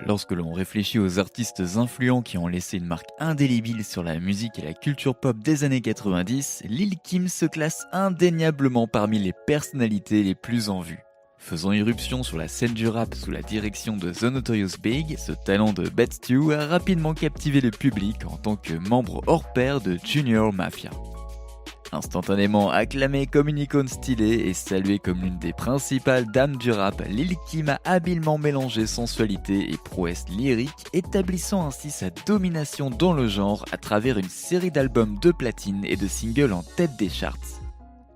Lorsque l'on réfléchit aux artistes influents qui ont laissé une marque indélébile sur la musique et la culture pop des années 90, Lil Kim se classe indéniablement parmi les personnalités les plus en vue. Faisant irruption sur la scène du rap sous la direction de The Notorious Big, ce talent de Bad Stew a rapidement captivé le public en tant que membre hors pair de Junior Mafia. Instantanément acclamé comme une icône stylée et salué comme l'une des principales dames du rap, Lil Kim a habilement mélangé sensualité et prouesse lyrique, établissant ainsi sa domination dans le genre à travers une série d'albums de platine et de singles en tête des charts.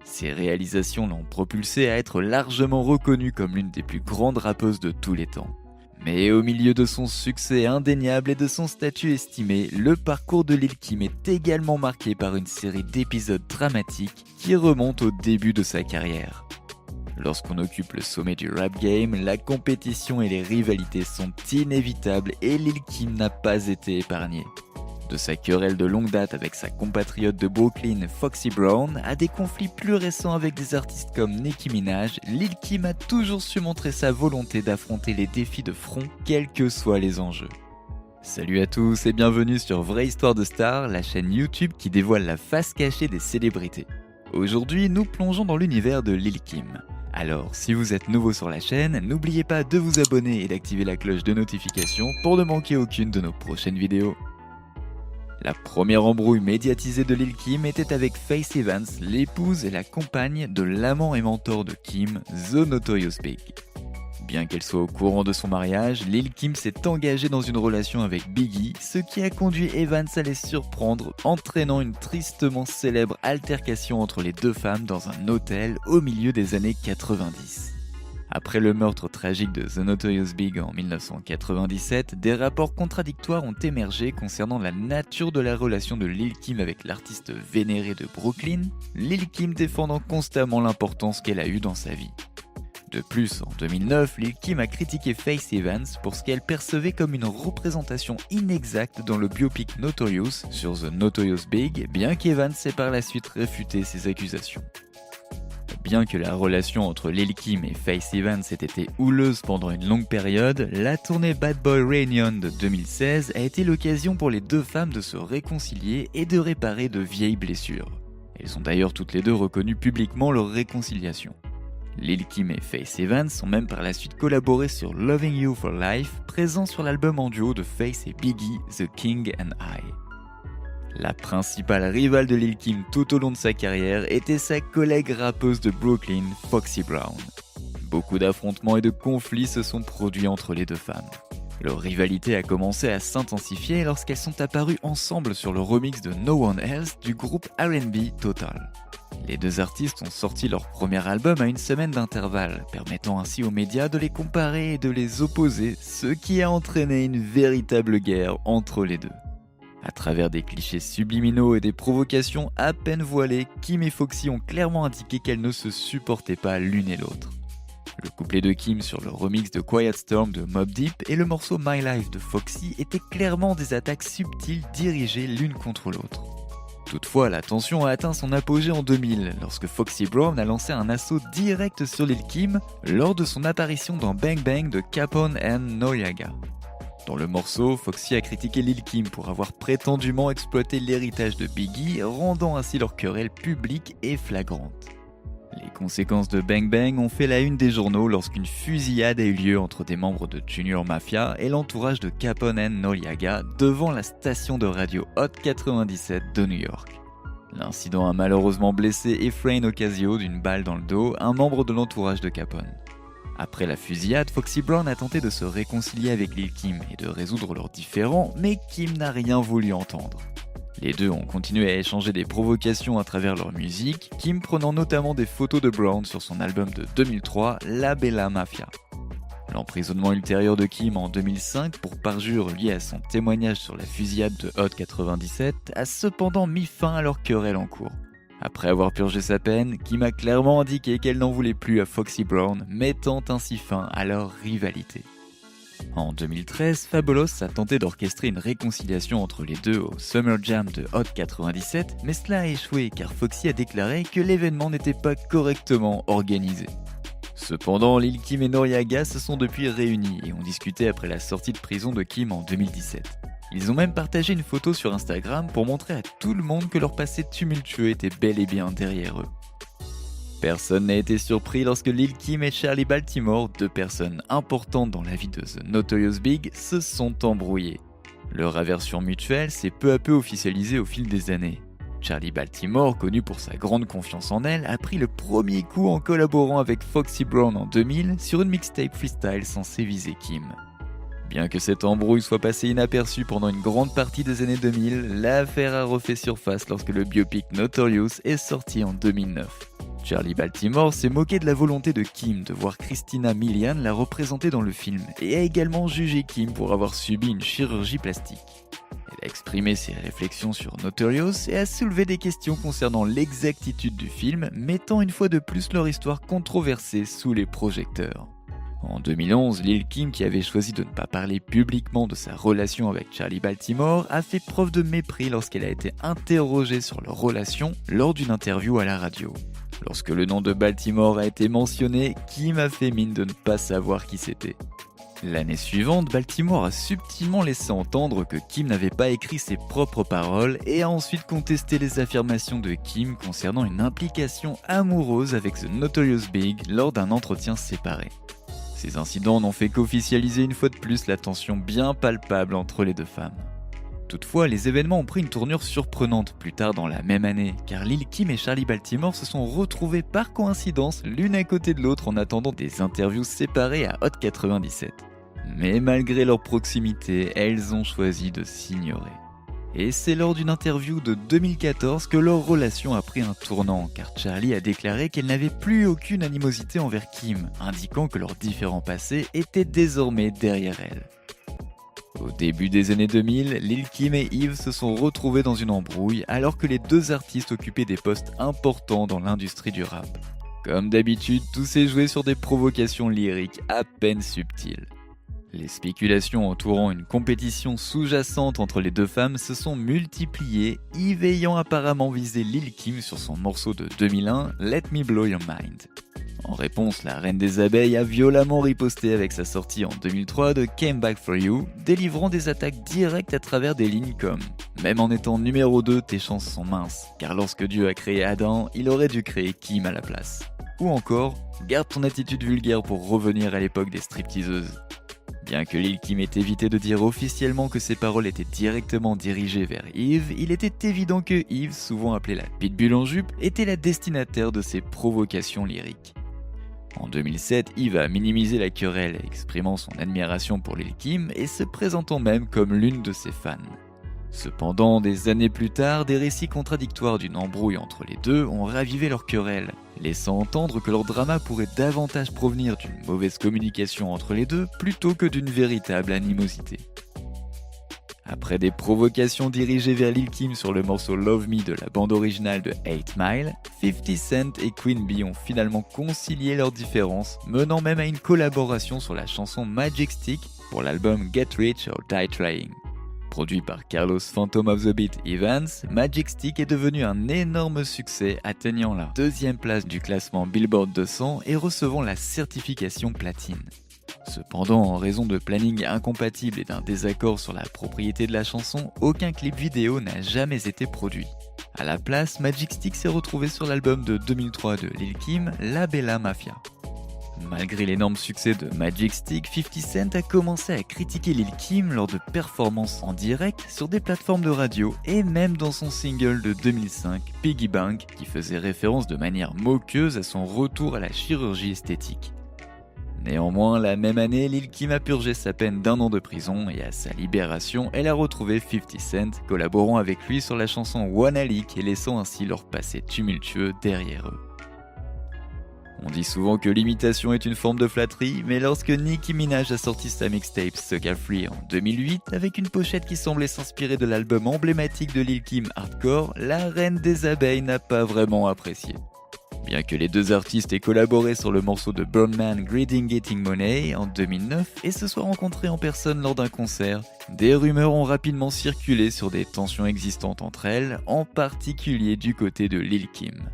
Ses réalisations l'ont propulsée à être largement reconnue comme l'une des plus grandes rappeuses de tous les temps. Mais au milieu de son succès indéniable et de son statut estimé, le parcours de Lil Kim est également marqué par une série d'épisodes dramatiques qui remontent au début de sa carrière. Lorsqu'on occupe le sommet du rap game, la compétition et les rivalités sont inévitables et Lil Kim n'a pas été épargné. De sa querelle de longue date avec sa compatriote de Brooklyn, Foxy Brown, à des conflits plus récents avec des artistes comme Nicki Minaj, Lil Kim a toujours su montrer sa volonté d'affronter les défis de front, quels que soient les enjeux. Salut à tous et bienvenue sur Vraie Histoire de Star, la chaîne YouTube qui dévoile la face cachée des célébrités. Aujourd'hui, nous plongeons dans l'univers de Lil Kim. Alors, si vous êtes nouveau sur la chaîne, n'oubliez pas de vous abonner et d'activer la cloche de notification pour ne manquer aucune de nos prochaines vidéos. La première embrouille médiatisée de Lil Kim était avec Faith Evans, l'épouse et la compagne de l'amant et mentor de Kim, The Notorious Big. Bien qu'elle soit au courant de son mariage, Lil Kim s'est engagée dans une relation avec Biggie, ce qui a conduit Evans à les surprendre, entraînant une tristement célèbre altercation entre les deux femmes dans un hôtel au milieu des années 90. Après le meurtre tragique de The Notorious Big en 1997, des rapports contradictoires ont émergé concernant la nature de la relation de Lil Kim avec l'artiste vénéré de Brooklyn, Lil Kim défendant constamment l'importance qu'elle a eue dans sa vie. De plus, en 2009, Lil Kim a critiqué Faith Evans pour ce qu'elle percevait comme une représentation inexacte dans le biopic Notorious sur The Notorious Big, bien qu'Evans ait par la suite réfuté ces accusations. Bien que la relation entre Lil Kim et Faith Evans ait été houleuse pendant une longue période, la tournée Bad Boy Reunion de 2016 a été l'occasion pour les deux femmes de se réconcilier et de réparer de vieilles blessures. Elles ont d'ailleurs toutes les deux reconnu publiquement leur réconciliation. Lil Kim et Faith Evans ont même par la suite collaboré sur Loving You for Life, présent sur l'album en duo de Faith et Biggie, The King and I. La principale rivale de Lil Kim tout au long de sa carrière était sa collègue rappeuse de Brooklyn, Foxy Brown. Beaucoup d'affrontements et de conflits se sont produits entre les deux femmes. Leur rivalité a commencé à s'intensifier lorsqu'elles sont apparues ensemble sur le remix de No One Else du groupe R&B Total. Les deux artistes ont sorti leur premier album à une semaine d'intervalle, permettant ainsi aux médias de les comparer et de les opposer, ce qui a entraîné une véritable guerre entre les deux. À travers des clichés subliminaux et des provocations à peine voilées, Kim et Foxy ont clairement indiqué qu'elles ne se supportaient pas l'une et l'autre. Le couplet de Kim sur le remix de Quiet Storm de Mobb Deep et le morceau My Life de Foxy étaient clairement des attaques subtiles dirigées l'une contre l'autre. Toutefois, la tension a atteint son apogée en 2000, lorsque Foxy Brown a lancé un assaut direct sur Lil Kim lors de son apparition dans Bang Bang de Capone and Noreaga. Dans le morceau, Foxy a critiqué Lil Kim pour avoir prétendument exploité l'héritage de Biggie, rendant ainsi leur querelle publique et flagrante. Les conséquences de Bang Bang ont fait la une des journaux lorsqu'une fusillade a eu lieu entre des membres de Junior Mafia et l'entourage de Capone and Noreaga devant la station de radio Hot 97 de New York. L'incident a malheureusement blessé Efrain Ocasio d'une balle dans le dos, un membre de l'entourage de Capone. Après la fusillade, Foxy Brown a tenté de se réconcilier avec Lil Kim et de résoudre leurs différends, mais Kim n'a rien voulu entendre. Les deux ont continué à échanger des provocations à travers leur musique, Kim prenant notamment des photos de Brown sur son album de 2003, La Bella Mafia. L'emprisonnement ultérieur de Kim en 2005 pour parjure lié à son témoignage sur la fusillade de Hot 97 a cependant mis fin à leur querelle en cours. Après avoir purgé sa peine, Kim a clairement indiqué qu'elle n'en voulait plus à Foxy Brown, mettant ainsi fin à leur rivalité. En 2013, Fabulous a tenté d'orchestrer une réconciliation entre les deux au Summer Jam de Hot 97, mais cela a échoué car Foxy a déclaré que l'événement n'était pas correctement organisé. Cependant, Lil Kim et Noriega se sont depuis réunis et ont discuté après la sortie de prison de Kim en 2017. Ils ont même partagé une photo sur Instagram pour montrer à tout le monde que leur passé tumultueux était bel et bien derrière eux. Personne n'a été surpris lorsque Lil Kim et Charli Baltimore, deux personnes importantes dans la vie de The Notorious Big, se sont embrouillés. Leur aversion mutuelle s'est peu à peu officialisée au fil des années. Charli Baltimore, connu pour sa grande confiance en elle, a pris le premier coup en collaborant avec Foxy Brown en 2000 sur une mixtape freestyle censée viser Kim. Bien que cette embrouille soit passée inaperçue pendant une grande partie des années 2000, l'affaire a refait surface lorsque le biopic Notorious est sorti en 2009. Charli Baltimore s'est moqué de la volonté de Kim de voir Christina Milian la représenter dans le film et a également jugé Kim pour avoir subi une chirurgie plastique. Elle a exprimé ses réflexions sur Notorious et a soulevé des questions concernant l'exactitude du film, mettant une fois de plus leur histoire controversée sous les projecteurs. En 2011, Lil Kim, qui avait choisi de ne pas parler publiquement de sa relation avec Charli Baltimore, a fait preuve de mépris lorsqu'elle a été interrogée sur leur relation lors d'une interview à la radio. Lorsque le nom de Baltimore a été mentionné, Kim a fait mine de ne pas savoir qui c'était. L'année suivante, Baltimore a subtilement laissé entendre que Kim n'avait pas écrit ses propres paroles et a ensuite contesté les affirmations de Kim concernant une implication amoureuse avec The Notorious Big lors d'un entretien séparé. Ces incidents n'ont fait qu'officialiser une fois de plus la tension bien palpable entre les deux femmes. Toutefois, les événements ont pris une tournure surprenante plus tard dans la même année, car Lil Kim et Charli Baltimore se sont retrouvés par coïncidence l'une à côté de l'autre en attendant des interviews séparées à Hot 97. Mais malgré leur proximité, elles ont choisi de s'ignorer. Et c'est lors d'une interview de 2014 que leur relation a pris un tournant, car Charli a déclaré qu'elle n'avait plus aucune animosité envers Kim, indiquant que leurs différends passés étaient désormais derrière elle. Au début des années 2000, Lil Kim et Yves se sont retrouvés dans une embrouille alors que les deux artistes occupaient des postes importants dans l'industrie du rap. Comme d'habitude, tout s'est joué sur des provocations lyriques à peine subtiles. Les spéculations entourant une compétition sous-jacente entre les deux femmes se sont multipliées, Yves ayant apparemment visé Lil Kim sur son morceau de 2001, Let Me Blow Your Mind. En réponse, la reine des abeilles a violemment riposté avec sa sortie en 2003 de Came Back For You, délivrant des attaques directes à travers des lignes comme « Même en étant numéro 2, tes chances sont minces, car lorsque Dieu a créé Adam, il aurait dû créer Kim à la place. » Ou encore « Garde ton attitude vulgaire pour revenir à l'époque des stripteaseuses. » Bien que Lil Kim ait évité de dire officiellement que ses paroles étaient directement dirigées vers Yves, il était évident que Yves, souvent appelé la pitbull en jupe, était la destinataire de ces provocations lyriques. En 2007, Yves a minimisé la querelle, exprimant son admiration pour Lil Kim et se présentant même comme l'une de ses fans. Cependant, des années plus tard, des récits contradictoires d'une embrouille entre les deux ont ravivé leur querelle, laissant entendre que leur drama pourrait davantage provenir d'une mauvaise communication entre les deux plutôt que d'une véritable animosité. Après des provocations dirigées vers Lil Kim sur le morceau Love Me de la bande originale de 8 Mile, 50 Cent et Queen Bee ont finalement concilié leurs différences, menant même à une collaboration sur la chanson Magic Stick pour l'album Get Rich or Die Trying. Produit par Carlos Phantom of the Beat Evans, Magic Stick est devenu un énorme succès, atteignant la 2e place du classement Billboard 200 et recevant la certification platine. Cependant, en raison de planning incompatibles et d'un désaccord sur la propriété de la chanson, aucun clip vidéo n'a jamais été produit. À la place, Magic Stick s'est retrouvé sur l'album de 2003 de Lil Kim, La Bella Mafia. Malgré l'énorme succès de Magic Stick, 50 Cent a commencé à critiquer Lil Kim lors de performances en direct sur des plateformes de radio et même dans son single de 2005, Piggy Bank, qui faisait référence de manière moqueuse à son retour à la chirurgie esthétique. Néanmoins, la même année, Lil Kim a purgé sa peine d'1 an de prison et à sa libération, elle a retrouvé 50 Cent, collaborant avec lui sur la chanson Wanna Leak et laissant ainsi leur passé tumultueux derrière eux. On dit souvent que l'imitation est une forme de flatterie, mais lorsque Nicki Minaj a sorti sa mixtape Sucker Free en 2008, avec une pochette qui semblait s'inspirer de l'album emblématique de Lil Kim Hardcore, la reine des abeilles n'a pas vraiment apprécié. Bien que les deux artistes aient collaboré sur le morceau de Birdman Greeting Getting Money en 2009 et se soient rencontrés en personne lors d'un concert, des rumeurs ont rapidement circulé sur des tensions existantes entre elles, en particulier du côté de Lil Kim.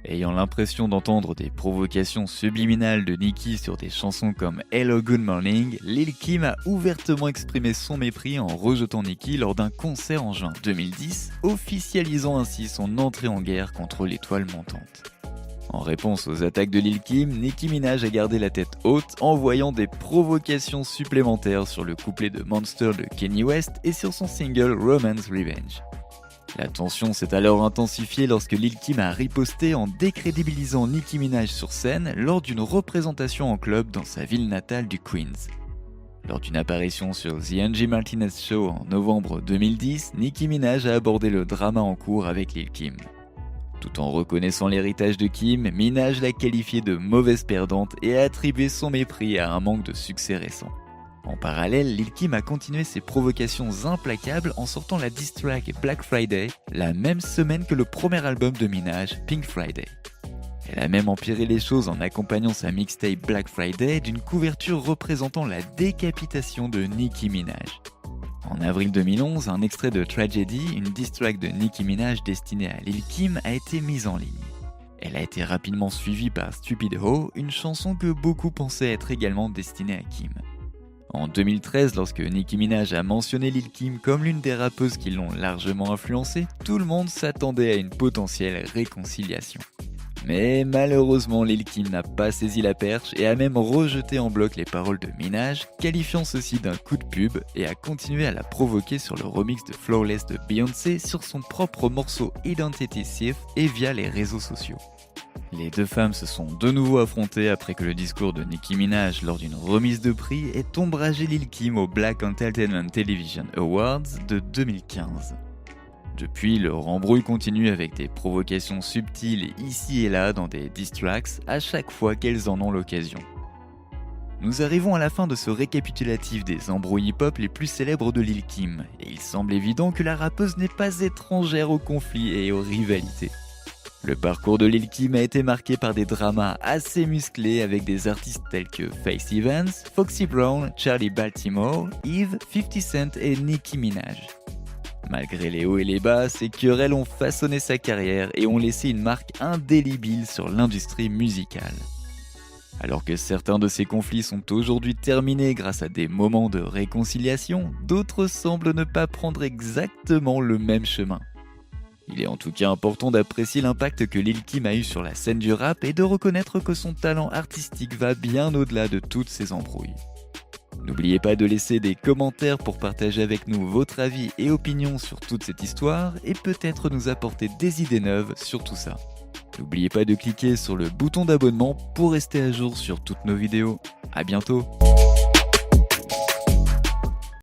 Ayant l'impression d'entendre des provocations subliminales de Nicki sur des chansons comme Hello Good Morning, Lil Kim a ouvertement exprimé son mépris en rejetant Nicki lors d'un concert en juin 2010, officialisant ainsi son entrée en guerre contre l'étoile montante. En réponse aux attaques de Lil Kim, Nicki Minaj a gardé la tête haute, envoyant des provocations supplémentaires sur le couplet de Monster de Kanye West et sur son single Romance Revenge. La tension s'est alors intensifiée lorsque Lil Kim a riposté en décrédibilisant Nicki Minaj sur scène lors d'une représentation en club dans sa ville natale du Queens. Lors d'une apparition sur The Angie Martinez Show en novembre 2010, Nicki Minaj a abordé le drama en cours avec Lil Kim. Tout en reconnaissant l'héritage de Kim, Minaj l'a qualifiée de mauvaise perdante et a attribué son mépris à un manque de succès récent. En parallèle, Lil Kim a continué ses provocations implacables en sortant la diss track Black Friday la même semaine que le premier album de Minaj, Pink Friday. Elle a même empiré les choses en accompagnant sa mixtape Black Friday d'une couverture représentant la décapitation de Nicki Minaj. En avril 2011, un extrait de Tragedy, une diss track de Nicki Minaj destinée à Lil Kim, a été mise en ligne. Elle a été rapidement suivie par Stupid Ho, une chanson que beaucoup pensaient être également destinée à Kim. En 2013, lorsque Nicki Minaj a mentionné Lil Kim comme l'une des rappeuses qui l'ont largement influencée, tout le monde s'attendait à une potentielle réconciliation. Mais malheureusement, Lil Kim n'a pas saisi la perche et a même rejeté en bloc les paroles de Minaj, qualifiant ceci d'un coup de pub et a continué à la provoquer sur le remix de Flawless de Beyoncé sur son propre morceau Identity Thief et via les réseaux sociaux. Les deux femmes se sont de nouveau affrontées après que le discours de Nicki Minaj lors d'une remise de prix ait ombragé Lil Kim au Black Entertainment Television Awards de 2015. Depuis, leur embrouille continue avec des provocations subtiles ici et là dans des diss tracks à chaque fois qu'elles en ont l'occasion. Nous arrivons à la fin de ce récapitulatif des embrouilles hip-hop les plus célèbres de Lil Kim, et il semble évident que la rappeuse n'est pas étrangère aux conflits et aux rivalités. Le parcours de Lil Kim a été marqué par des dramas assez musclés avec des artistes tels que Faith Evans, Foxy Brown, Charlie Baltimore, Eve, 50 Cent et Nicki Minaj. Malgré les hauts et les bas, ces querelles ont façonné sa carrière et ont laissé une marque indélébile sur l'industrie musicale. Alors que certains de ces conflits sont aujourd'hui terminés grâce à des moments de réconciliation, d'autres semblent ne pas prendre exactement le même chemin. Il est en tout cas important d'apprécier l'impact que Lil Kim a eu sur la scène du rap et de reconnaître que son talent artistique va bien au-delà de toutes ces embrouilles. N'oubliez pas de laisser des commentaires pour partager avec nous votre avis et opinion sur toute cette histoire et peut-être nous apporter des idées neuves sur tout ça. N'oubliez pas de cliquer sur le bouton d'abonnement pour rester à jour sur toutes nos vidéos. À bientôt!